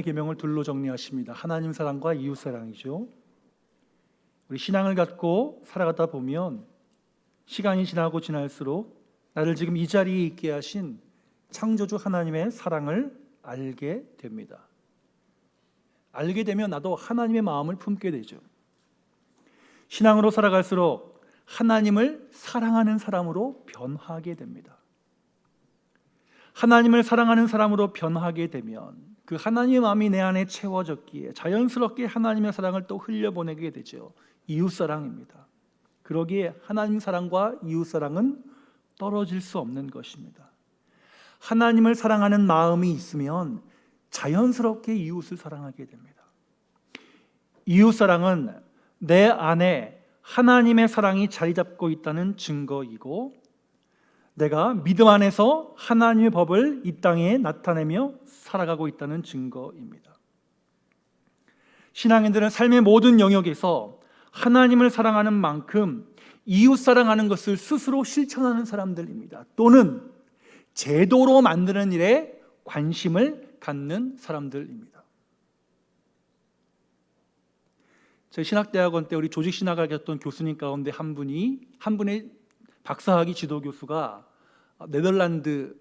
계명을 둘로 정리하십니다. 하나님 사랑과 이웃 사랑이죠. 우리 신앙을 갖고 살아가다 보면 시간이 지나고 지날수록 나를 지금 이 자리에 있게 하신 창조주 하나님의 사랑을 알게 됩니다. 알게 되면 나도 하나님의 마음을 품게 되죠. 신앙으로 살아갈수록 하나님을 사랑하는 사람으로 변화하게 됩니다. 하나님을 사랑하는 사람으로 변화하게 되면 그 하나님의 마음이 내 안에 채워졌기에 자연스럽게 하나님의 사랑을 또 흘려보내게 되죠. 이웃사랑입니다. 그러기에 하나님 사랑과 이웃사랑은 떨어질 수 없는 것입니다. 하나님을 사랑하는 마음이 있으면 자연스럽게 이웃을 사랑하게 됩니다. 이웃사랑은 내 안에 하나님의 사랑이 자리 잡고 있다는 증거이고, 내가 믿음 안에서 하나님의 법을 이 땅에 나타내며 살아가고 있다는 증거입니다. 신앙인들은 삶의 모든 영역에서 하나님을 사랑하는 만큼 이웃 사랑하는 것을 스스로 실천하는 사람들입니다. 또는 제도로 만드는 일에 관심을 갖는 사람들입니다. 저희 신학대학원 때 우리 조직신학을 가르쳤던 교수님 가운데 한 분의 박사학위 지도 교수가 네덜란드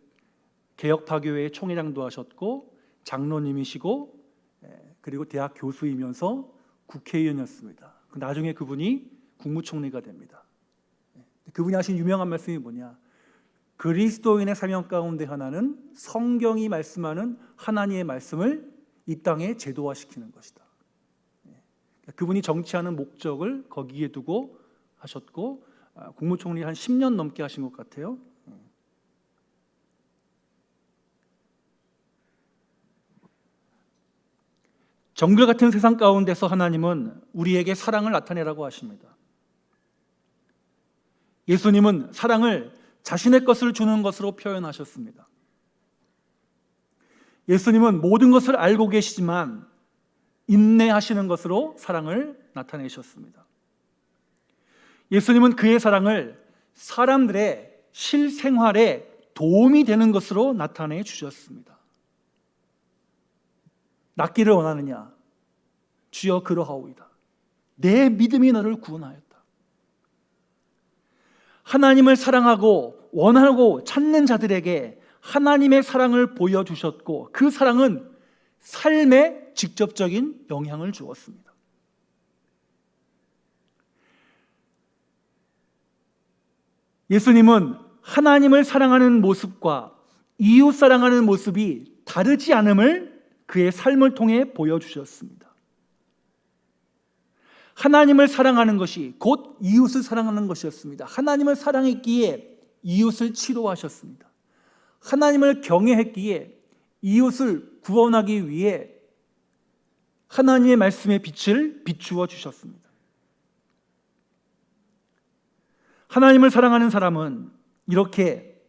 개혁파교회의 총회장도 하셨고 장로님이시고 그리고 대학 교수이면서 국회의원이었습니다. 나중에 그분이 국무총리가 됩니다. 그분이 하신 유명한 말씀이 뭐냐? 그리스도인의 사명 가운데 하나는 성경이 말씀하는 하나님의 말씀을 이 땅에 제도화시키는 것이다. 그분이 정치하는 목적을 거기에 두고 하셨고, 국무총리 한 10년 넘게 하신 것 같아요. 정글 같은 세상 가운데서 하나님은 우리에게 사랑을 나타내라고 하십니다. 예수님은 사랑을 자신의 것을 주는 것으로 표현하셨습니다. 예수님은 모든 것을 알고 계시지만 인내하시는 것으로 사랑을 나타내셨습니다. 예수님은 그의 사랑을 사람들의 실생활에 도움이 되는 것으로 나타내 주셨습니다. 낫기를 원하느냐? 주여 그러하오이다. 내 믿음이 너를 구원하였다. 하나님을 사랑하고 원하고 찾는 자들에게 하나님의 사랑을 보여주셨고, 그 사랑은 삶에 직접적인 영향을 주었습니다. 예수님은 하나님을 사랑하는 모습과 이웃 사랑하는 모습이 다르지 않음을 그의 삶을 통해 보여주셨습니다. 하나님을 사랑하는 것이 곧 이웃을 사랑하는 것이었습니다. 하나님을 사랑했기에 이웃을 치료하셨습니다. 하나님을 경외했기에 이웃을 구원하기 위해 하나님의 말씀의 빛을 비추어 주셨습니다. 하나님을 사랑하는 사람은 이렇게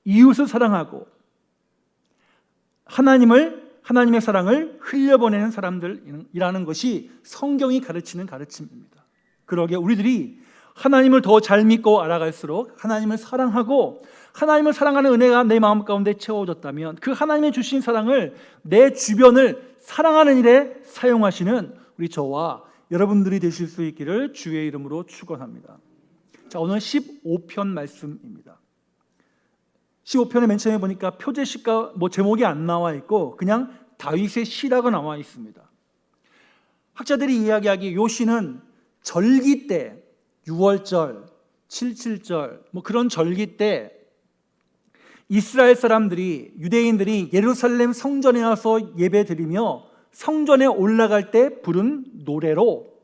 이웃을 사랑하고 하나님의 사랑을 흘려보내는 사람들이라는 것이 성경이 가르치는 가르침입니다. 그러기에 우리들이 하나님을 더 잘 믿고 알아갈수록 하나님을 사랑하고 하나님을 사랑하는 은혜가 내 마음 가운데 채워졌다면 그 하나님의 주신 사랑을 내 주변을 사랑하는 일에 사용하시는 우리 저와 여러분들이 되실 수 있기를 주의 이름으로 축원합니다. 자, 오늘 15편 말씀입니다. 15편의 맨 처음에 보니까 표제시가 제목이 안 나와 있고 그냥 다윗의 시라고 나와 있습니다. 학자들이 이야기하기에 이 시는 절기 때, 6월절, 77절 그런 절기 때 이스라엘 사람들이, 유대인들이 예루살렘 성전에 와서 예배드리며 성전에 올라갈 때 부른 노래로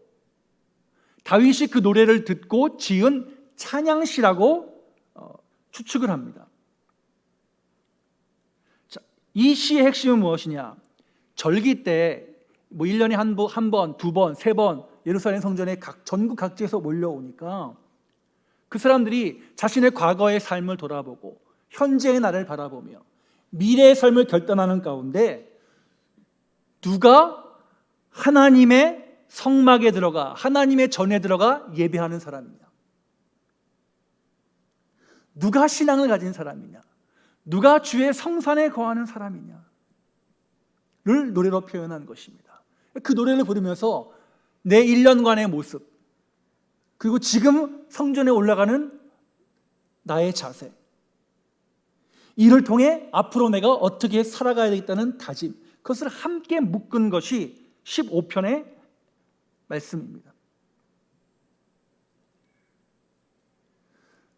다윗이 그 노래를 듣고 지은 찬양시라고 추측을 합니다. 자, 이 시의 핵심은 무엇이냐? 절기 때 1년에 한 번, 두 번, 세 번 예루살렘 성전에 전국 각지에서 몰려오니까 그 사람들이 자신의 과거의 삶을 돌아보고 현재의 나를 바라보며 미래의 삶을 결단하는 가운데 누가 하나님의 성막에 들어가 하나님의 전에 들어가 예배하는 사람이냐? 누가 신앙을 가진 사람이냐? 누가 주의 성산에 거하는 사람이냐? 노래로 표현한 것입니다. 그 노래를 부르면서 내 1년간의 모습, 그리고 지금 성전에 올라가는 나의 자세, 이를 통해 앞으로 내가 어떻게 살아가야 되겠다는 다짐, 그것을 함께 묶은 것이 15편의 말씀입니다.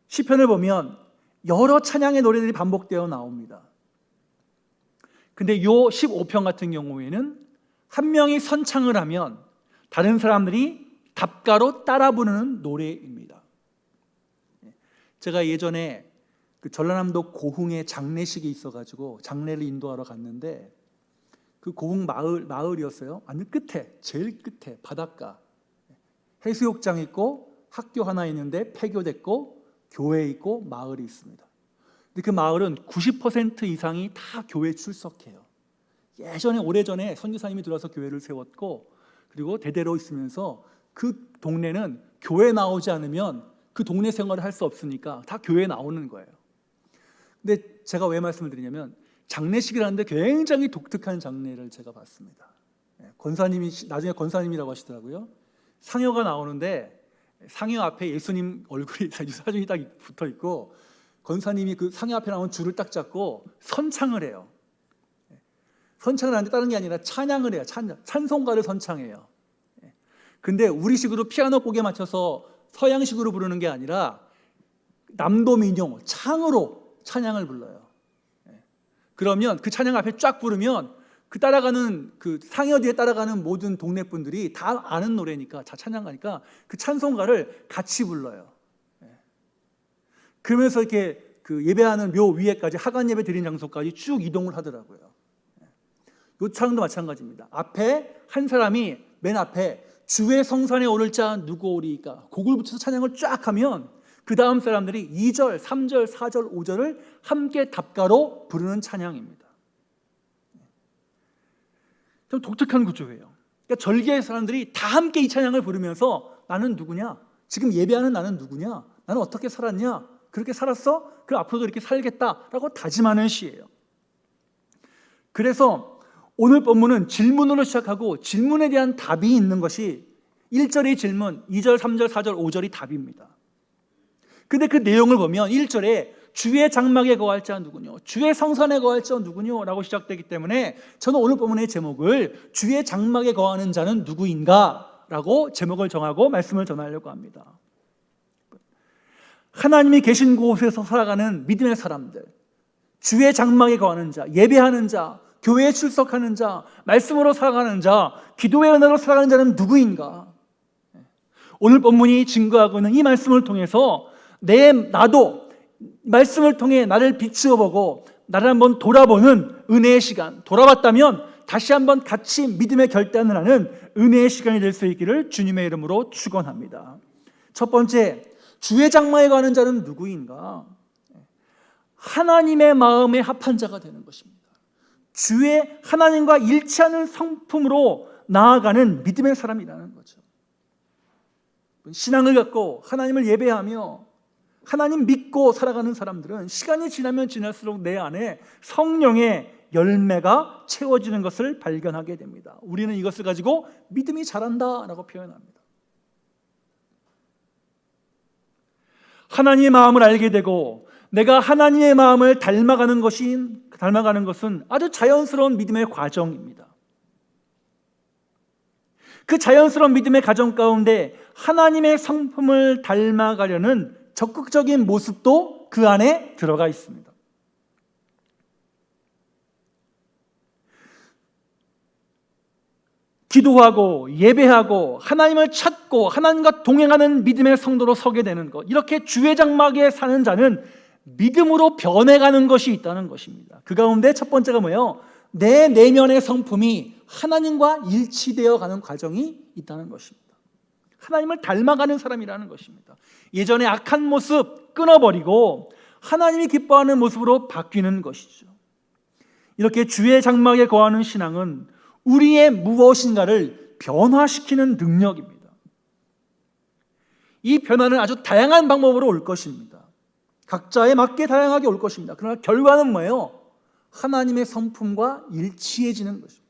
시편을 보면 여러 찬양의 노래들이 반복되어 나옵니다. 근데 요 15편 같은 경우에는 한 명이 선창을 하면 다른 사람들이 답가로 따라 부르는 노래입니다. 제가 예전에 그 전라남도 고흥에 장례식이 있어가지고 장례를 인도하러 갔는데 그 고흥 마을이었어요. 완전 끝에, 제일 끝에 바닷가, 해수욕장 있고 학교 하나 있는데 폐교됐고 교회 있고 마을이 있습니다. 근데 그 마을은 90% 이상이 다 교회 출석해요. 예전에 오래전에 선교사님이 들어와서 교회를 세웠고, 그리고 대대로 있으면서 그 동네는 교회 나오지 않으면 그 동네 생활을 할 수 없으니까 다 교회에 나오는 거예요. 근데 제가 왜 말씀을 드리냐면 장례식이라는데 굉장히 독특한 장례를 제가 봤습니다. 권사님이 나중에 권사님이라고 하시더라고요. 상여가 나오는데 상여 앞에 예수님 얼굴이 사진이 딱 붙어 있고, 권사님이 그 상여 앞에 나온 줄을 딱 잡고 선창을 해요. 선창을 하는데 다른 게 아니라 찬양을 해요. 찬송가를 선창해요. 근데 우리식으로 피아노 곡에 맞춰서 서양식으로 부르는 게 아니라 남도 민요, 창으로 찬양을 불러요. 그러면 그 찬양 앞에 쫙 부르면 그 따라가는 그 상여 뒤에 따라가는 모든 동네 분들이 다 아는 노래니까, 다 찬양가니까 그 찬송가를 같이 불러요. 그러면서 이렇게 그 예배하는 묘 위에까지, 하간 예배 드린 장소까지 쭉 이동을 하더라고요. 요 찬양도 마찬가지입니다. 앞에 한 사람이 맨 앞에 주의 성산에 오를 자 누구 오리이까 곡을 붙여서 찬양을 쫙 하면 그 다음 사람들이 2절, 3절, 4절, 5절을 함께 답가로 부르는 찬양입니다. 좀 독특한 구조예요. 그러니까 절기의 사람들이 다 함께 이 찬양을 부르면서 나는 누구냐? 지금 예배하는 나는 누구냐? 나는 어떻게 살았냐? 그렇게 살았어? 그 앞으로도 이렇게 살겠다라고 다짐하는 시예요. 그래서 오늘 본문은 질문으로 시작하고 질문에 대한 답이 있는 것이 1절의 질문, 2절, 3절, 4절, 5절이 답입니다. 근데 그 내용을 보면 1절에 주의 장막에 거할 자 누구뇨? 주의 성산에 거할 자 누구뇨? 라고 시작되기 때문에 저는 오늘 본문의 제목을 주의 장막에 거하는 자는 누구인가? 라고 제목을 정하고 말씀을 전하려고 합니다. 하나님이 계신 곳에서 살아가는 믿음의 사람들, 주의 장막에 거하는 자, 예배하는 자, 교회에 출석하는 자, 말씀으로 살아가는 자, 기도의 은혜로 살아가는 자는 누구인가? 오늘 본문이 증거하고 있는 이 말씀을 통해서 나도 말씀을 통해 나를 비추어 보고 나를 한번 돌아보는 은혜의 시간, 돌아봤다면 다시 한번 같이 믿음의 결단을 하는 은혜의 시간이 될 수 있기를 주님의 이름으로 축원합니다. 첫 번째, 주의 장막에 가는 자는 누구인가? 하나님의 마음에 합한 자가 되는 것입니다. 주의 하나님과 일치하는 성품으로 나아가는 믿음의 사람이라는 거죠. 신앙을 갖고 하나님을 예배하며 하나님 믿고 살아가는 사람들은 시간이 지나면 지날수록 내 안에 성령의 열매가 채워지는 것을 발견하게 됩니다. 우리는 이것을 가지고 믿음이 자란다라고 표현합니다. 하나님의 마음을 알게 되고 내가 하나님의 마음을 닮아가는 것은 아주 자연스러운 믿음의 과정입니다. 그 자연스러운 믿음의 과정 가운데 하나님의 성품을 닮아가려는 적극적인 모습도 그 안에 들어가 있습니다. 기도하고 예배하고 하나님을 찾고 하나님과 동행하는 믿음의 성도로 서게 되는 것, 이렇게 주의 장막에 사는 자는 믿음으로 변해가는 것이 있다는 것입니다. 그 가운데 첫 번째가 뭐예요? 내 내면의 성품이 하나님과 일치되어 가는 과정이 있다는 것입니다. 하나님을 닮아가는 사람이라는 것입니다. 예전의 악한 모습 끊어버리고 하나님이 기뻐하는 모습으로 바뀌는 것이죠. 이렇게 주의 장막에 거하는 신앙은 우리의 무엇인가를 변화시키는 능력입니다. 이 변화는 아주 다양한 방법으로 올 것입니다. 각자에 맞게 다양하게 올 것입니다. 그러나 결과는 뭐예요? 하나님의 성품과 일치해지는 것입니다.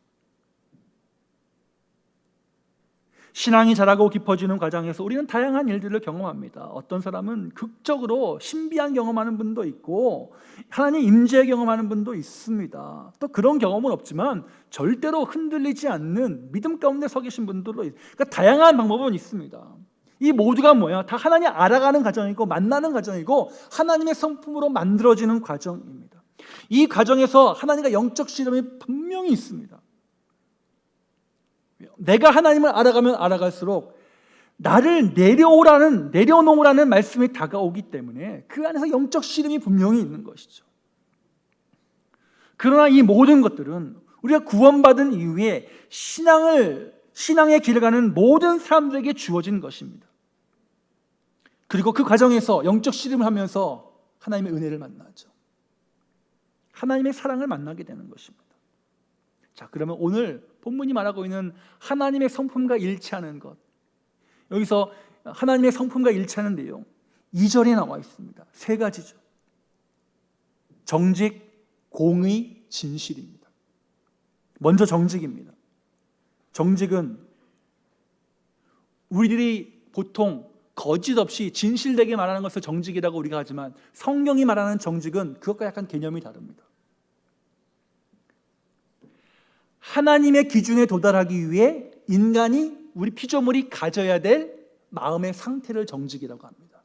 신앙이 자라고 깊어지는 과정에서 우리는 다양한 일들을 경험합니다. 어떤 사람은 극적으로 신비한 경험하는 분도 있고 하나님 임재 경험하는 분도 있습니다. 또 그런 경험은 없지만 절대로 흔들리지 않는 믿음 가운데 서 계신 분들도 있어요. 그러니까 다양한 방법은 있습니다. 이 모두가 뭐야? 다 하나님 알아가는 과정이고 만나는 과정이고 하나님의 성품으로 만들어지는 과정입니다. 이 과정에서 하나님과 영적 씨름이 분명히 있습니다. 내가 하나님을 알아가면 알아갈수록 나를 내려놓으라는 말씀이 다가오기 때문에 그 안에서 영적 씨름이 분명히 있는 것이죠. 그러나 이 모든 것들은 우리가 구원받은 이후에 신앙의 길을 가는 모든 사람들에게 주어진 것입니다. 그리고 그 과정에서 영적 씨름을 하면서 하나님의 은혜를 만나죠. 하나님의 사랑을 만나게 되는 것입니다. 자, 그러면 오늘 본문이 말하고 있는 하나님의 성품과 일치하는 것, 여기서 하나님의 성품과 일치하는 내용 2절에 나와 있습니다. 세 가지죠. 정직, 공의, 진실입니다. 먼저 정직입니다. 정직은 우리들이 보통 거짓 없이 진실되게 말하는 것을 정직이라고 우리가 하지만 성경이 말하는 정직은 그것과 약간 개념이 다릅니다. 하나님의 기준에 도달하기 위해 인간이 우리 피조물이 가져야 될 마음의 상태를 정직이라고 합니다.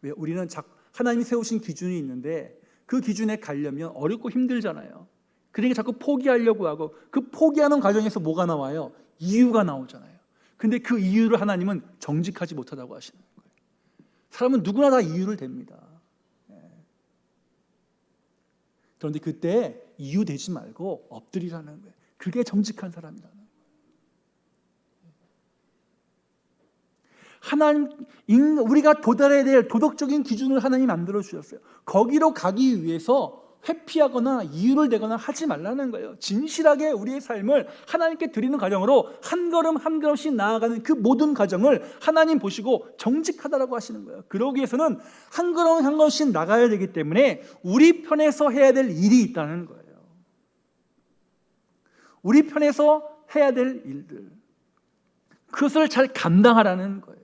왜? 우리는 하나님이 세우신 기준이 있는데 그 기준에 가려면 어렵고 힘들잖아요. 그러니까 자꾸 포기하려고 하고 그 포기하는 과정에서 뭐가 나와요? 이유가 나오잖아요. 근데 그 이유를 하나님은 정직하지 못하다고 하시는 거예요. 사람은 누구나 다 이유를 댑니다. 그런데 그때 이유 대지 말고 엎드리라는 거예요. 그게 정직한 사람이라는 거예요. 우리가 도달해야 될 도덕적인 기준을 하나님이 만들어 주셨어요. 거기로 가기 위해서 회피하거나 이유를 대거나 하지 말라는 거예요. 진실하게 우리의 삶을 하나님께 드리는 과정으로 한 걸음 한 걸음씩 나아가는 그 모든 과정을 하나님 보시고 정직하다라고 하시는 거예요. 그러기 위해서는 한 걸음 한 걸음씩 나가야 되기 때문에 우리 편에서 해야 될 일이 있다는 거예요. 우리 편에서 해야 될 일들, 그것을 잘 감당하라는 거예요.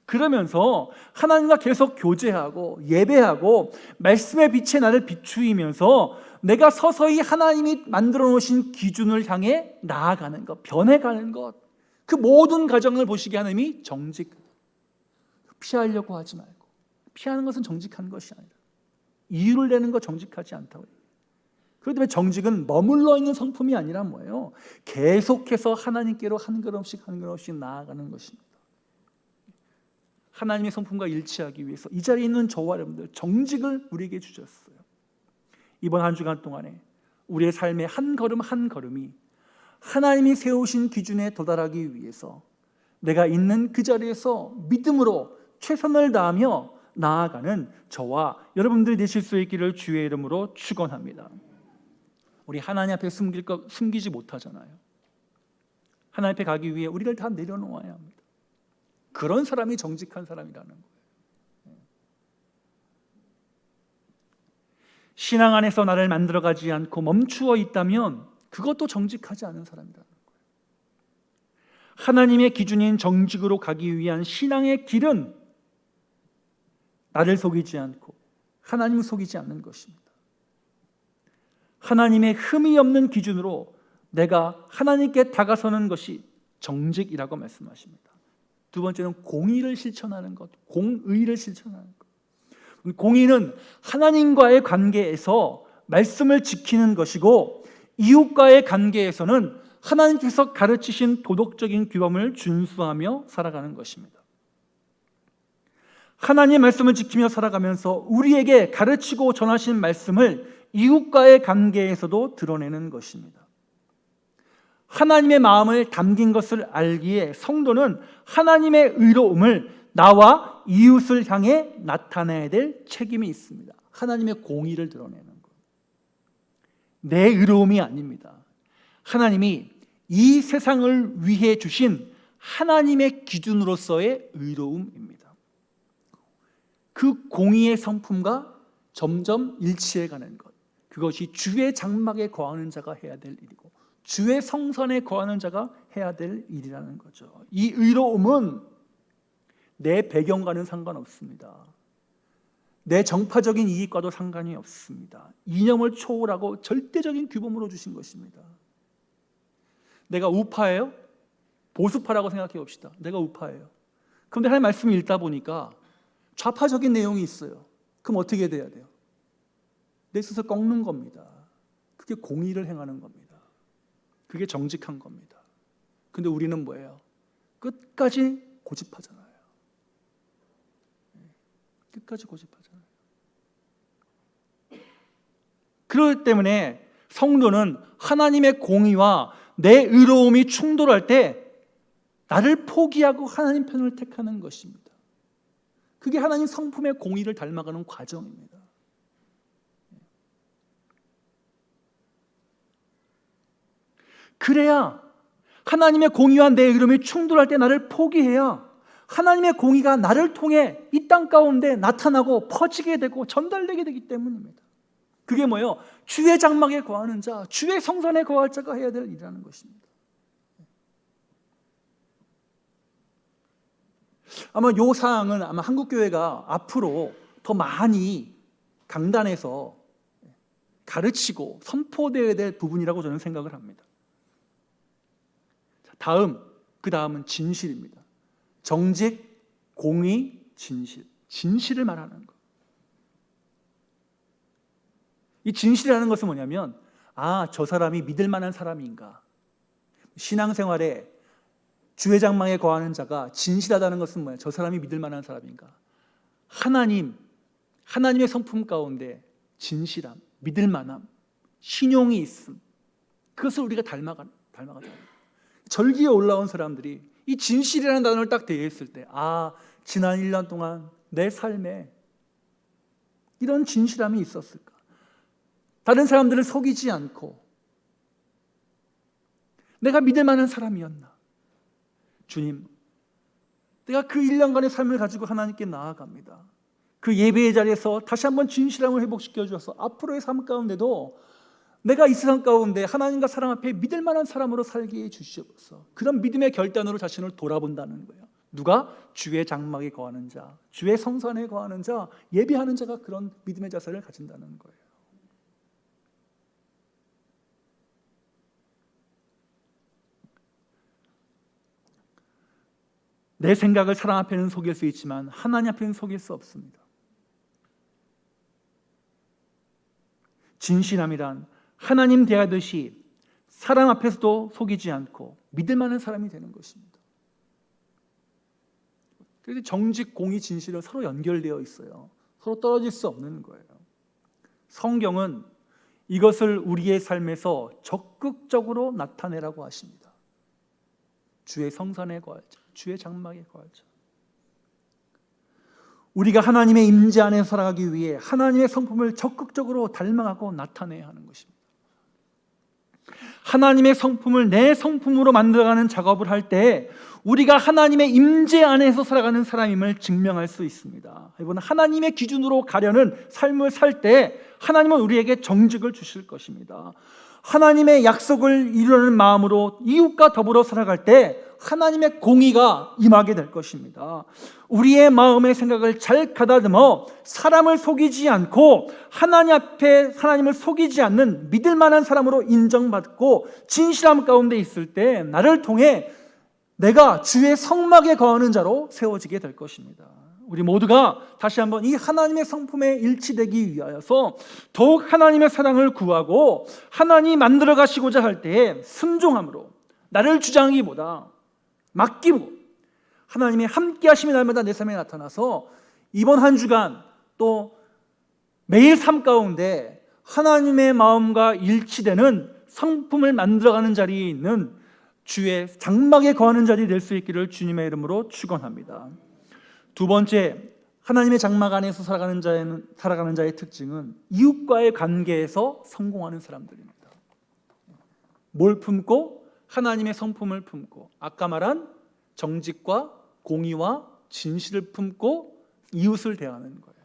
그러면서 하나님과 계속 교제하고 예배하고 말씀의 빛에 나를 비추이면서 내가 서서히 하나님이 만들어 놓으신 기준을 향해 나아가는 것, 변해가는 것, 그 모든 과정을 보시게 하나님이 정직, 피하려고 하지 말고, 피하는 것은 정직한 것이 아니라 이유를 내는 것 정직하지 않다고. 그렇기 때문에 정직은 머물러 있는 성품이 아니라 뭐예요? 계속해서 하나님께로 한 걸음씩 한 걸음씩 나아가는 것입니다. 하나님의 성품과 일치하기 위해서 이 자리에 있는 저와 여러분들 정직을 우리에게 주셨어요. 이번 한 주간 동안에 우리의 삶의 한 걸음 한 걸음이 하나님이 세우신 기준에 도달하기 위해서 내가 있는 그 자리에서 믿음으로 최선을 다하며 나아가는 저와 여러분들이 되실 수 있기를 주의 이름으로 축원합니다. 우리 하나님 앞에 숨기지 못하잖아요. 하나님 앞에 가기 위해 우리를 다 내려놓아야 합니다. 그런 사람이 정직한 사람이라는 거예요. 신앙 안에서 나를 만들어가지 않고 멈추어 있다면 그것도 정직하지 않은 사람이라는 거예요. 하나님의 기준인 정직으로 가기 위한 신앙의 길은 나를 속이지 않고 하나님을 속이지 않는 것입니다. 하나님의 흠이 없는 기준으로 내가 하나님께 다가서는 것이 정직이라고 말씀하십니다. 두 번째는 공의를 실천하는 것, 공의를 실천하는 것. 공의는 하나님과의 관계에서 말씀을 지키는 것이고 이웃과의 관계에서는 하나님께서 가르치신 도덕적인 규범을 준수하며 살아가는 것입니다. 하나님의 말씀을 지키며 살아가면서 우리에게 가르치고 전하신 말씀을 이웃과의 관계에서도 드러내는 것입니다. 하나님의 마음을 담긴 것을 알기에 성도는 하나님의 의로움을 나와 이웃을 향해 나타내야 될 책임이 있습니다. 하나님의 공의를 드러내는 것. 내 의로움이 아닙니다. 하나님이 이 세상을 위해 주신 하나님의 기준으로서의 의로움입니다. 그 공의의 성품과 점점 일치해가는 것, 그것이 주의 장막에 거하는 자가 해야 될 일이고 주의 성전에 거하는 자가 해야 될 일이라는 거죠. 이 의로움은 내 배경과는 상관없습니다. 내 정파적인 이익과도 상관이 없습니다. 이념을 초월하고 절대적인 규범으로 주신 것입니다. 내가 우파예요? 보수파라고 생각해 봅시다. 내가 우파예요. 그런데 하나님 말씀을 읽다 보니까 좌파적인 내용이 있어요. 그럼 어떻게 돼야 돼요? 내 스스로 꺾는 겁니다. 그게 공의를 행하는 겁니다. 그게 정직한 겁니다. 근데 우리는 뭐예요? 끝까지 고집하잖아요. 끝까지 고집하잖아요. 그렇기 때문에 성도는 하나님의 공의와 내 의로움이 충돌할 때 나를 포기하고 하나님 편을 택하는 것입니다. 그게 하나님 성품의 공의를 닮아가는 과정입니다. 그래야 하나님의 공의와 내 의로움이 충돌할 때 나를 포기해야 하나님의 공의가 나를 통해 이 땅 가운데 나타나고 퍼지게 되고 전달되게 되기 때문입니다. 그게 뭐예요? 주의 장막에 거하는 자, 주의 성전에 거할 자가 해야 될 일이라는 것입니다. 아마 이 사항은 아마 한국교회가 앞으로 더 많이 강단에서 가르치고 선포되어야 될 부분이라고 저는 생각을 합니다. 그 다음은 진실입니다. 정직, 공의, 진실을 말하는 것. 이 진실이라는 것은 뭐냐면 저 사람이 믿을 만한 사람인가. 신앙생활에 주의 장막에 거하는 자가 진실하다는 것은 뭐예요? 저 사람이 믿을 만한 사람인가. 하나님의 성품 가운데 진실함, 믿을 만함, 신용이 있음, 그것을 우리가 닮아가는 절기에 올라온 사람들이 이 진실이라는 단어를 딱 대했을 때 지난 1년 동안 내 삶에 이런 진실함이 있었을까? 다른 사람들을 속이지 않고 내가 믿을 만한 사람이었나? 주님, 내가 그 1년간의 삶을 가지고 하나님께 나아갑니다. 그 예배의 자리에서 다시 한번 진실함을 회복시켜 주셔서 앞으로의 삶 가운데도 내가 이 세상 가운데 하나님과 사람 앞에 믿을 만한 사람으로 살게 해 주시옵소서. 그런 믿음의 결단으로 자신을 돌아본다는 거예요. 누가? 주의 장막에 거하는 자, 주의 성전에 거하는 자, 예배하는 자가 그런 믿음의 자세를 가진다는 거예요. 내 생각을 사람 앞에는 속일 수 있지만 하나님 앞에는 속일 수 없습니다. 진실함이란 하나님 대하듯이 사람 앞에서도 속이지 않고 믿을 만한 사람이 되는 것입니다. 그래서 정직, 공의, 진실은 서로 연결되어 있어요. 서로 떨어질 수 없는 거예요. 성경은 이것을 우리의 삶에서 적극적으로 나타내라고 하십니다. 주의 성전에 거할 자, 주의 장막에 거할 자. 우리가 하나님의 임재 안에 살아가기 위해 하나님의 성품을 적극적으로 닮아가고 나타내야 하는 것입니다. 하나님의 성품을 내 성품으로 만들어가는 작업을 할 때 우리가 하나님의 임재 안에서 살아가는 사람임을 증명할 수 있습니다. 이번 하나님의 기준으로 가려는 삶을 살 때 하나님은 우리에게 정직을 주실 것입니다. 하나님의 약속을 이루려는 마음으로 이웃과 더불어 살아갈 때 하나님의 공의가 임하게 될 것입니다. 우리의 마음의 생각을 잘 가다듬어 사람을 속이지 않고 하나님 앞에 하나님을 속이지 않는 믿을 만한 사람으로 인정받고 진실함 가운데 있을 때 나를 통해 내가 주의 성막에 거하는 자로 세워지게 될 것입니다. 우리 모두가 다시 한번 이 하나님의 성품에 일치되기 위하여서 더욱 하나님의 사랑을 구하고 하나님이 만들어 가시고자 할 때에 순종함으로 나를 주장하기보다 맡기고 하나님의 함께 하심이 날마다 내 삶에 나타나서 이번 한 주간 또 매일 삶 가운데 하나님의 마음과 일치되는 성품을 만들어가는 자리에 있는 주의 장막에 거하는 자리 될 수 있기를 주님의 이름으로 축원합니다. 두 번째, 하나님의 장막 안에서 살아가는 자의 특징은 이웃과의 관계에서 성공하는 사람들입니다. 뭘 품고? 하나님의 성품을 품고 아까 말한 정직과 공의와 진실을 품고 이웃을 대하는 거예요.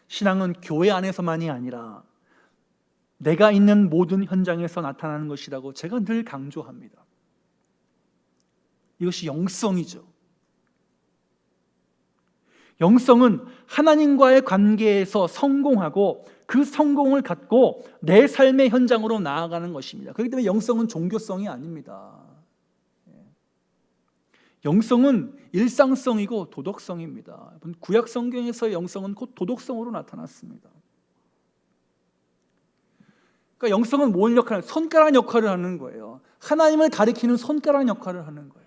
신앙은 교회 안에서만이 아니라 내가 있는 모든 현장에서 나타나는 것이라고 제가 늘 강조합니다. 이것이 영성이죠. 영성은 하나님과의 관계에서 성공하고 그 성공을 갖고 내 삶의 현장으로 나아가는 것입니다. 그렇기 때문에 영성은 종교성이 아닙니다. 영성은 일상성이고 도덕성입니다. 구약 성경에서의 영성은 곧 도덕성으로 나타났습니다. 그러니까 영성은 뭔 역할을? 손가락 역할을 하는 거예요. 하나님을 가리키는 손가락 역할을 하는 거예요.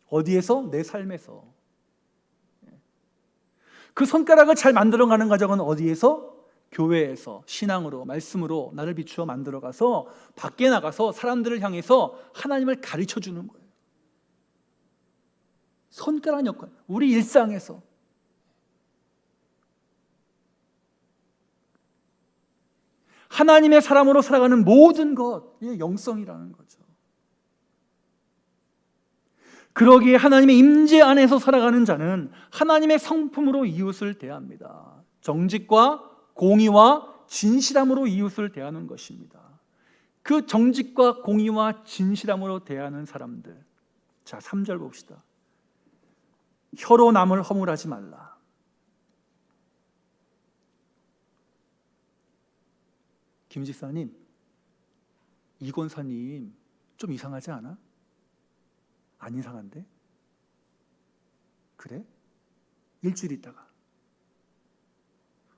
어디에서? 내 삶에서. 그 손가락을 잘 만들어가는 과정은 어디에서? 교회에서, 신앙으로, 말씀으로 나를 비추어 만들어가서 밖에 나가서 사람들을 향해서 하나님을 가르쳐주는 거예요. 손가락 역할, 우리 일상에서. 하나님의 사람으로 살아가는 모든 것, 이게 영성이라는 거죠. 그러기에 하나님의 임재 안에서 살아가는 자는 하나님의 성품으로 이웃을 대합니다. 정직과 공의와 진실함으로 이웃을 대하는 것입니다. 그 정직과 공의와 진실함으로 대하는 사람들. 자, 3절 봅시다. 혀로 남을 허물하지 말라. 김 집사님, 이 권사님 좀 이상하지 않아? 안 이상한데? 그래? 일주일 있다가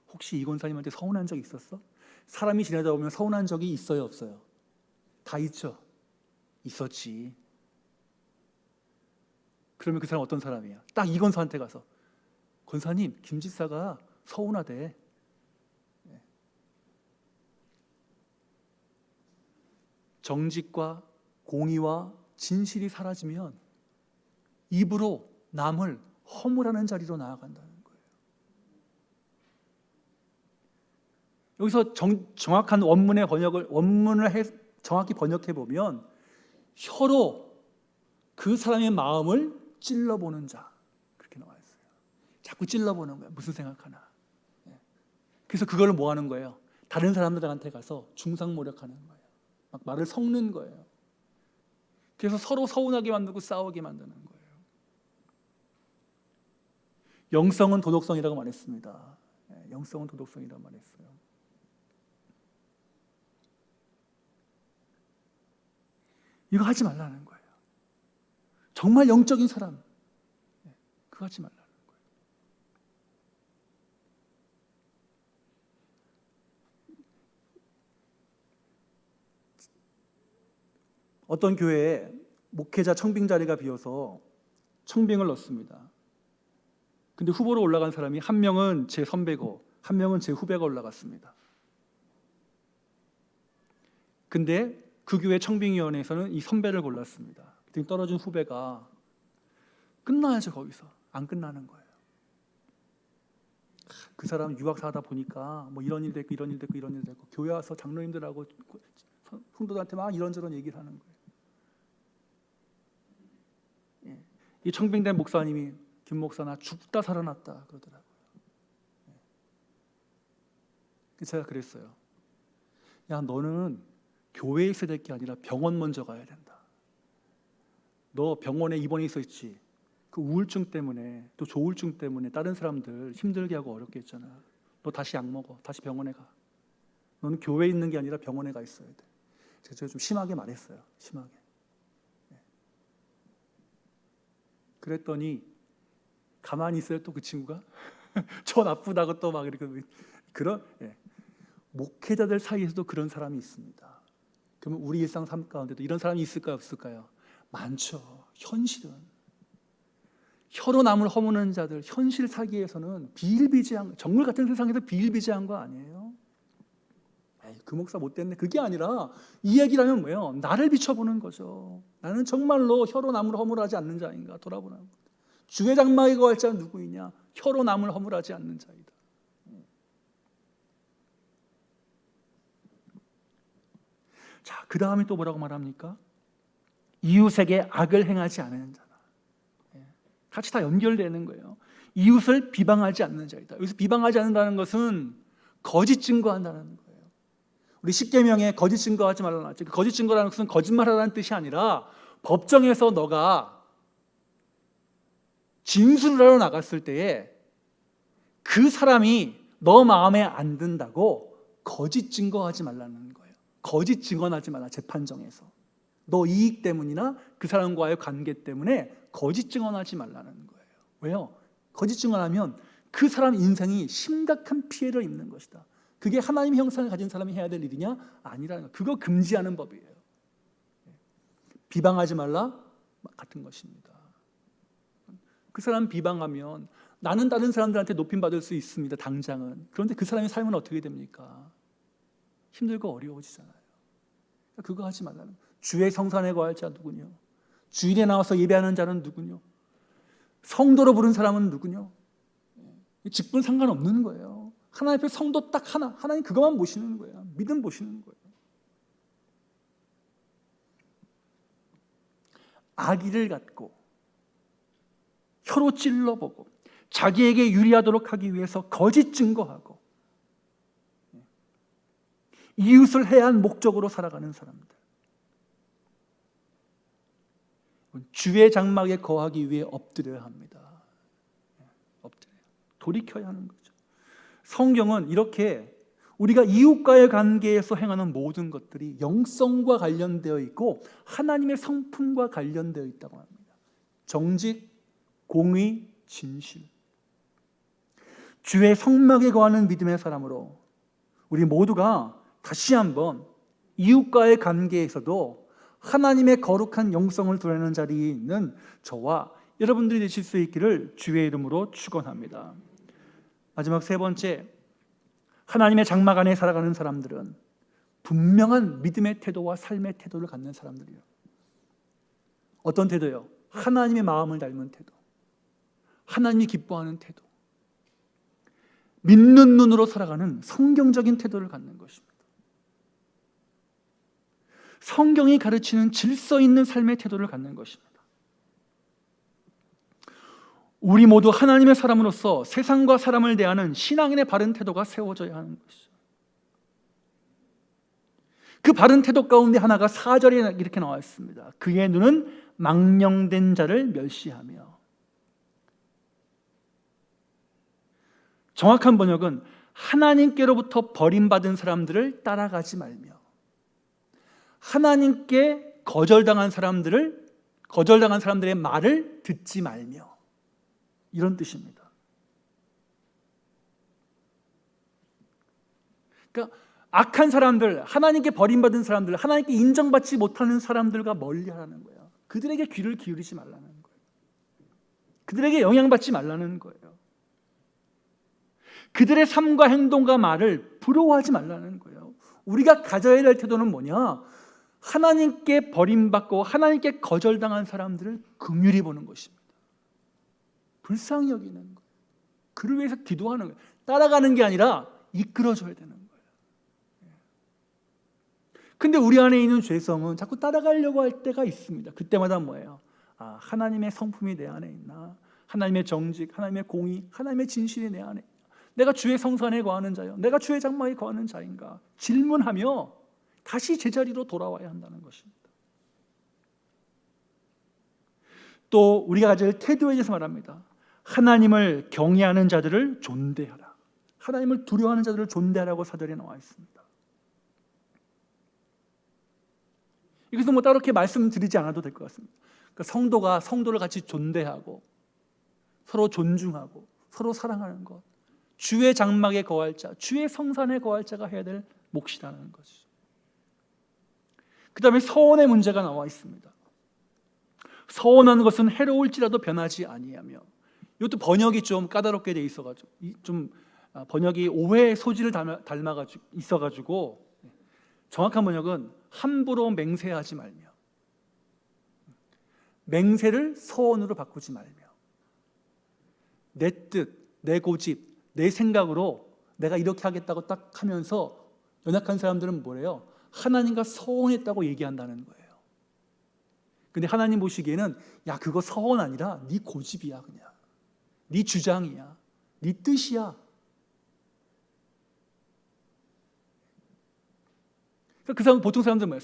혹시 이 권사님한테 서운한 적 있었어? 사람이 지나다 보면 서운한 적이 있어요, 없어요? 다 있죠? 있었지. 그러면 그 사람 어떤 사람이야? 딱 이 권사한테 가서 권사님, 김 집사가 서운하대. 정직과 공의와 진실이 사라지면 입으로 남을 허물하는 자리로 나아간다는 거예요. 여기서 정확한 원문을 정확히 번역해 보면 혀로 그 사람의 마음을 찔러보는 자, 그렇게 나와 있어요. 자꾸 찔러보는 거예요. 무슨 생각하나. 그래서 그걸 뭐 하는 거예요? 다른 사람들한테 가서 중상모략하는 거예요. 막 말을 섞는 거예요. 그래서 서로 서운하게 만들고 싸우게 만드는 거예요. 영성은 도덕성이라고 말했습니다. 영성은 도덕성이라고 말했어요. 이거 하지 말라는 거예요. 정말 영적인 사람, 그거 하지 말라는 거예요. 어떤 교회에 목회자 청빙 자리가 비어서 청빙을 넣습니다. 근데 후보로 올라간 사람이 한 명은 제 선배고 한 명은 제 후배가 올라갔습니다. 근데 그 교회 청빙위원회에서는 이 선배를 골랐습니다. 그랬더니 떨어진 후배가 끝나야죠. 거기서 안 끝나는 거예요. 그 사람 유학사 하다 보니까 뭐 이런 일 됐고 이런 일 됐고 이런 일 됐고 교회 와서 장로님들하고 성도들한테 막 이런저런 얘기를 하는 거예요. 이 청빙된 목사님이 김 목사 나 죽다 살아났다 그러더라고요. 제가 그랬어요. 야, 너는 교회에 있어야 될 게 아니라 병원 먼저 가야 된다. 너 병원에 입원해 있었지. 그 우울증 때문에 또 조울증 때문에 다른 사람들 힘들게 하고 어렵게 했잖아. 너 다시 약 먹어. 다시 병원에 가. 너는 교회에 있는 게 아니라 병원에 가 있어야 돼. 제가 좀 심하게 말했어요. 심하게. 그랬더니 가만히 있어요. 또 그 친구가 저 나쁘다고 또 막 이렇게 그런 목회자들 사이에서도 그런 사람이 있습니다. 그러면 우리 일상 삶 가운데도 이런 사람이 있을까요, 없을까요? 많죠. 현실은 혀로 남을 허무는 자들, 현실 사기에서는 비일비재한, 정글 같은 세상에서 비일비재한 거 아니에요? 에이, 그 목사 못됐네. 그게 아니라 이 얘기라면 뭐예요? 나를 비춰보는 거죠. 나는 정말로 혀로 남을 허물하지 않는 자인가 돌아보는 것. 주의 장막에 거할 자는 누구이냐? 혀로 남을 허물하지 않는 자이다. 자, 그 다음에 또 뭐라고 말합니까? 이웃에게 악을 행하지 않는 자다. 같이 다 연결되는 거예요. 이웃을 비방하지 않는 자이다. 여기서 비방하지 않는다는 것은 거짓 증거한다는 거예요. 우리 십계명에 거짓 증거하지 말라 나왔죠. 거짓 증거라는 것은 거짓말하라는 뜻이 아니라 법정에서 너가 진술을 하러 나갔을 때에 그 사람이 너 마음에 안 든다고 거짓 증거하지 말라는 거예요. 거짓 증언하지 말라, 재판정에서. 너 이익 때문이나 그 사람과의 관계 때문에 거짓 증언하지 말라는 거예요. 왜요? 거짓 증언하면 그 사람 인생이 심각한 피해를 입는 것이다. 그게 하나님의 형상을 가진 사람이 해야 될 일이냐? 아니라는 거예요. 그거 금지하는 법이에요. 비방하지 말라 같은 것입니다. 그 사람 비방하면 나는 다른 사람들한테 높임받을 수 있습니다, 당장은. 그런데 그 사람의 삶은 어떻게 됩니까? 힘들고 어려워지잖아요. 그거 하지 말라는 거예요. 주의 성산에 거할 자 누구뇨? 주일에 나와서 예배하는 자는 누구뇨? 성도로 부른 사람은 누구뇨? 직분 상관없는 거예요. 하나님 앞에 성도 딱 하나, 하나님 그것만 보시는 거예요. 믿음 보시는 거예요. 악의를 갖고 혀로 찔러보고 자기에게 유리하도록 하기 위해서 거짓 증거하고 이웃을 해한 목적으로 살아가는 사람들, 주의 장막에 거하기 위해 엎드려야 합니다. 엎드려야, 돌이켜야 하는 거죠. 성경은 이렇게 우리가 이웃과의 관계에서 행하는 모든 것들이 영성과 관련되어 있고 하나님의 성품과 관련되어 있다고 합니다. 정직, 공의, 진실. 주의 성막에 거하는 믿음의 사람으로 우리 모두가 다시 한번 이웃과의 관계에서도 하나님의 거룩한 영성을 드러내는 자리에 있는 저와 여러분들이 되실 수 있기를 주의 이름으로 축원합니다. 마지막 세 번째, 하나님의 장막 안에 살아가는 사람들은 분명한 믿음의 태도와 삶의 태도를 갖는 사람들이에요. 어떤 태도요? 하나님의 마음을 닮은 태도, 하나님이 기뻐하는 태도, 믿는 눈으로 살아가는 성경적인 태도를 갖는 것입니다. 성경이 가르치는 질서 있는 삶의 태도를 갖는 것입니다. 우리 모두 하나님의 사람으로서 세상과 사람을 대하는 신앙인의 바른 태도가 세워져야 하는 것이죠. 그 바른 태도 가운데 하나가 4절에 이렇게 나와 있습니다. 그의 눈은 망령된 자를 멸시하며. 정확한 번역은 하나님께로부터 버림받은 사람들을 따라가지 말며, 하나님께 거절당한 사람들의 말을 듣지 말며, 이런 뜻입니다. 그러니까 악한 사람들, 하나님께 버림받은 사람들, 하나님께 인정받지 못하는 사람들과 멀리하라는 거예요. 그들에게 귀를 기울이지 말라는 거예요. 그들에게 영향받지 말라는 거예요. 그들의 삶과 행동과 말을 부러워하지 말라는 거예요. 우리가 가져야 할 태도는 뭐냐? 하나님께 버림받고 하나님께 거절당한 사람들을 긍휼히 보는 것입니다. 불쌍히 여기는 거예요. 그를 위해서 기도하는 거예요. 따라가는 게 아니라 이끌어줘야 되는 거예요. 근데 우리 안에 있는 죄성은 자꾸 따라가려고 할 때가 있습니다. 그때마다 뭐예요? 아, 하나님의 성품이 내 안에 있나? 하나님의 정직, 하나님의 공의, 하나님의 진실이 내 안에 있나? 내가 주의 성산에 거하는 자요? 내가 주의 장막에 거하는 자인가? 질문하며 다시 제자리로 돌아와야 한다는 것입니다. 또 우리가 가질 태도에 대해서 말합니다. 하나님을 경외하는 자들을 존대하라. 하나님을 두려워하는 자들을 존대하라고 사절에 나와 있습니다. 이것은 뭐 따로 이렇게 말씀드리지 않아도 될 것 같습니다. 그러니까 성도가 성도를 같이 존대하고 서로 존중하고 서로 사랑하는 것, 주의 장막에 거할 자, 주의 성산에 거할 자가 해야 될 몫이라는 것이죠. 그 다음에 서원의 문제가 나와 있습니다. 서원하는 것은 해로울지라도 변하지 아니하며. 이것도 번역이 좀 까다롭게 돼 있어가지고, 좀 번역이 오해의 소지를 닮아가지고 있어가지고, 정확한 번역은 함부로 맹세하지 말며, 맹세를 서원으로 바꾸지 말며, 내 뜻, 내 고집, 내 생각으로 내가 이렇게 하겠다고 딱 하면서 연약한 사람들은 뭐래요? 하나님과 서원했다고 얘기한다는 거예요. 근데 하나님 보시기에는 야, 그거 서원 아니라 네 고집이야, 그냥 네 주장이야, 네 뜻이야. 그 사람 보통 사람들은 뭐예요?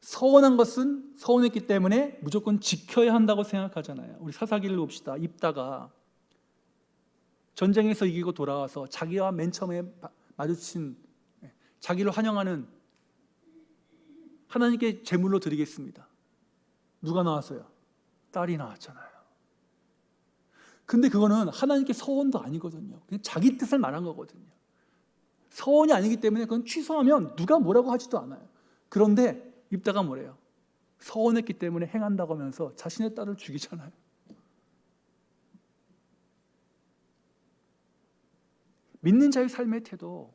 서운한 것은 서운했기 때문에 무조건 지켜야 한다고 생각하잖아요. 우리 사사기를 봅시다. 입다가 전쟁에서 이기고 돌아와서 자기와 맨 처음에 마주친 자기를 환영하는 하나님께 제물로 드리겠습니다. 누가 나왔어요? 딸이 나왔잖아요. 근데 그거는 하나님께 서원도 아니거든요. 그냥 자기 뜻을 말한 거거든요. 서원이 아니기 때문에 그건 취소하면 누가 뭐라고 하지도 않아요. 그런데 입다가 뭐래요? 서원했기 때문에 행한다고 하면서 자신의 딸을 죽이잖아요. 믿는 자의 삶의 태도,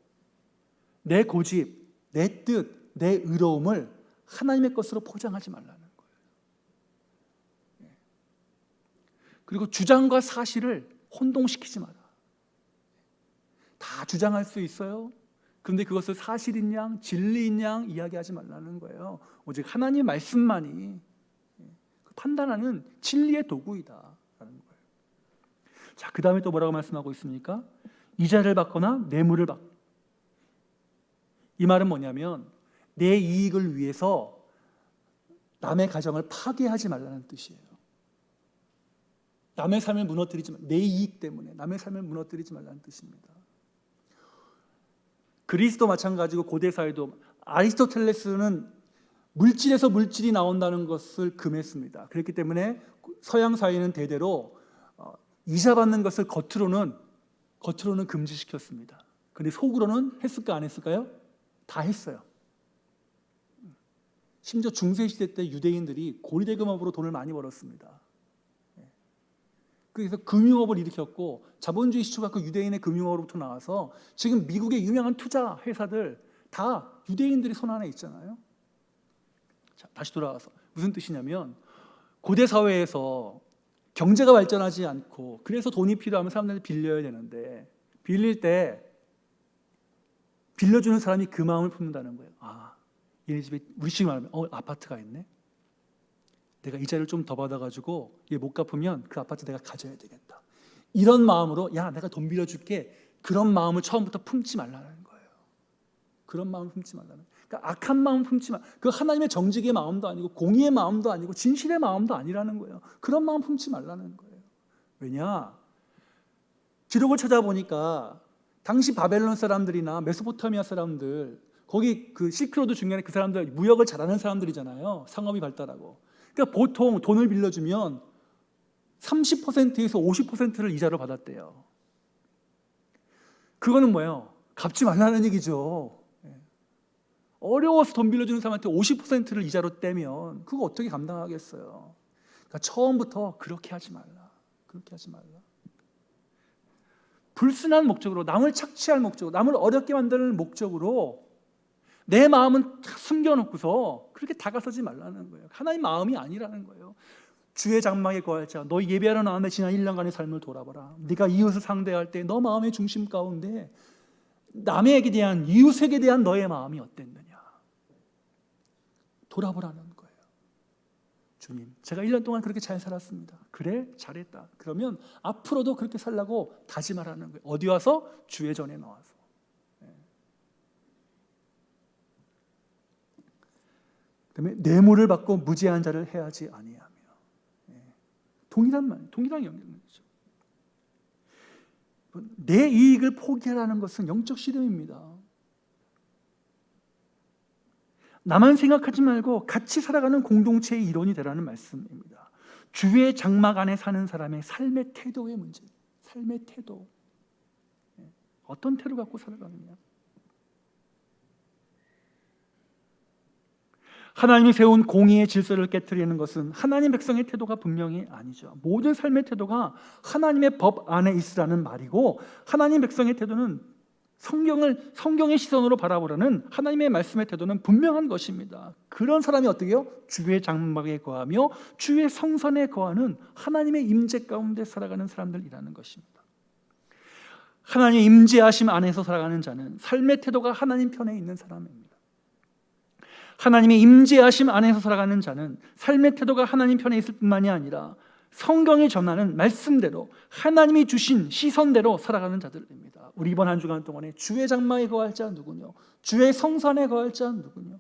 내 고집, 내 뜻, 내 의로움을 하나님의 것으로 포장하지 말라는 거예요. 그리고 주장과 사실을 혼동시키지 마라. 다 주장할 수 있어요. 그런데 그것을 사실인 양, 진리인 양 이야기하지 말라는 거예요. 오직 하나님의 말씀만이 판단하는 진리의 도구이다라는 거예요. 자, 그 다음에 또 뭐라고 말씀하고 있습니까? 이자를 받거나 뇌물을 받. 이 말은 뭐냐면 내 이익을 위해서 남의 가정을 파괴하지 말라는 뜻이에요. 남의 삶을 무너뜨리지 말, 내 이익 때문에 남의 삶을 무너뜨리지 말라는 뜻입니다. 그리스도 마찬가지고 고대 사회도 아리스토텔레스는 물질에서 물질이 나온다는 것을 금했습니다. 그렇기 때문에 서양 사회는 대대로 이자 받는 것을 겉으로는 금지시켰습니다. 그런데 속으로는 했을까 안 했을까요? 다 했어요. 심지어 중세시대 때 유대인들이 고리대금업으로 돈을 많이 벌었습니다. 그래서 금융업을 일으켰고 자본주의 시초가 그 유대인의 금융업으로부터 나와서 지금 미국의 유명한 투자 회사들 다 유대인들이 손 안에 있잖아요. 자, 다시 돌아와서 무슨 뜻이냐면 고대 사회에서 경제가 발전하지 않고 그래서 돈이 필요하면 사람들이 빌려야 되는데 빌릴 때 빌려주는 사람이 그 마음을 품는다는 거예요. 아, 얘네 집에 우리식 말하면 아파트가 있네. 내가 이자를 좀 더 받아가지고 얘 못 갚으면 그 아파트 내가 가져야 되겠다. 이런 마음으로 야 내가 돈 빌려줄게. 그런 마음을 처음부터 품지 말라는 거예요. 그런 마음을 품지 말라는 거예요. 그러니까 악한 마음 품지 마. 그 하나님의 정직의 마음도 아니고 공의의 마음도 아니고 진실의 마음도 아니라는 거예요. 그런 마음 품지 말라는 거예요. 왜냐? 기록을 찾아보니까 당시 바벨론 사람들이나 메소포타미아 사람들 거기 그 실크로드 중간에 그 사람들 무역을 잘하는 사람들이잖아요. 상업이 발달하고. 그러니까 보통 돈을 빌려주면 30%에서 50%를 이자로 받았대요. 그거는 뭐예요? 갚지 말라는 얘기죠. 어려워서 돈 빌려주는 사람한테 50%를 이자로 떼면 그거 어떻게 감당하겠어요? 그러니까 처음부터 그렇게 하지 말라. 그렇게 하지 말라. 불순한 목적으로, 남을 착취할 목적으로, 남을 어렵게 만드는 목적으로 내 마음은 숨겨놓고서 그렇게 다가서지 말라는 거예요. 하나님 마음이 아니라는 거예요. 주의 장막에 거할 자, 너 예배하러 나왔는데 지난 1년간의 삶을 돌아봐라. 네가 이웃을 상대할 때 너 마음의 중심 가운데 남에게 대한, 이웃에게 대한 너의 마음이 어땠느냐. 돌아보라는 거예요. 주님, 제가 1년 동안 그렇게 잘 살았습니다. 그래? 잘했다. 그러면 앞으로도 그렇게 살라고 다짐하라는 거예요. 어디 와서? 주의 전에 나와서. 그다음에 뇌물을 받고 무죄한 자를 해하지 아니하며. 동일한 말, 동일한 영역이죠. 내 이익을 포기하라는 것은 영적 씨름입니다. 나만 생각하지 말고 같이 살아가는 공동체의 일원이 되라는 말씀입니다. 주의 장막 안에 사는 사람의 삶의 태도의 문제, 삶의 태도. 어떤 태도 갖고 살아가느냐. 하나님이 세운 공의의 질서를 깨트리는 것은 하나님 백성의 태도가 분명히 아니죠. 모든 삶의 태도가 하나님의 법 안에 있으라는 말이고, 하나님 백성의 태도는 성경의 시선으로 바라보라는 하나님의 말씀의 태도는 분명한 것입니다. 그런 사람이 어떻게 해요? 주의 장막에 거하며 주의 성전에 거하는 하나님의 임재 가운데 살아가는 사람들이라는 것입니다. 하나님의 임재하심 안에서 살아가는 자는 삶의 태도가 하나님 편에 있는 사람입니다. 하나님의 임재하심 안에서 살아가는 자는 삶의 태도가 하나님 편에 있을 뿐만이 아니라 성경이 전하는 말씀대로 하나님이 주신 시선대로 살아가는 자들입니다. 우리 이번 한 주간 동안에 주의 장막에 거할 자 누구뇨? 주의 성산에 거할 자 누구뇨?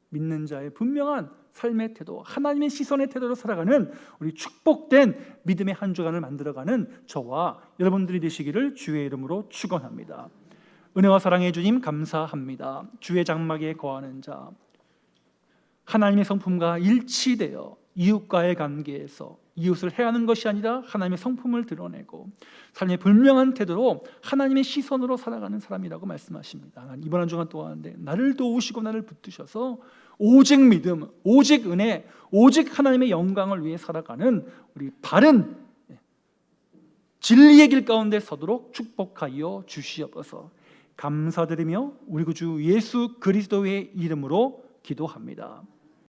믿는 자의 분명한 삶의 태도, 하나님의 시선의 태도로 살아가는 우리 축복된 믿음의 한 주간을 만들어가는 저와 여러분들이 되시기를 주의 이름으로 축원합니다. 은혜와 사랑의 주님 감사합니다. 주의 장막에 거하는 자, 하나님의 성품과 일치되어 이웃과의 관계에서 이웃을 해하는 것이 아니라 하나님의 성품을 드러내고 삶의 분명한 태도로 하나님의 시선으로 살아가는 사람이라고 말씀하십니다. 이번 한 주간 동안 나를 도우시고 나를 붙드셔서 오직 믿음, 오직 은혜, 오직 하나님의 영광을 위해 살아가는 우리 바른 진리의 길 가운데 서도록 축복하여 주시옵소서. 감사드리며 우리 구주 예수 그리스도의 이름으로 기도합니다.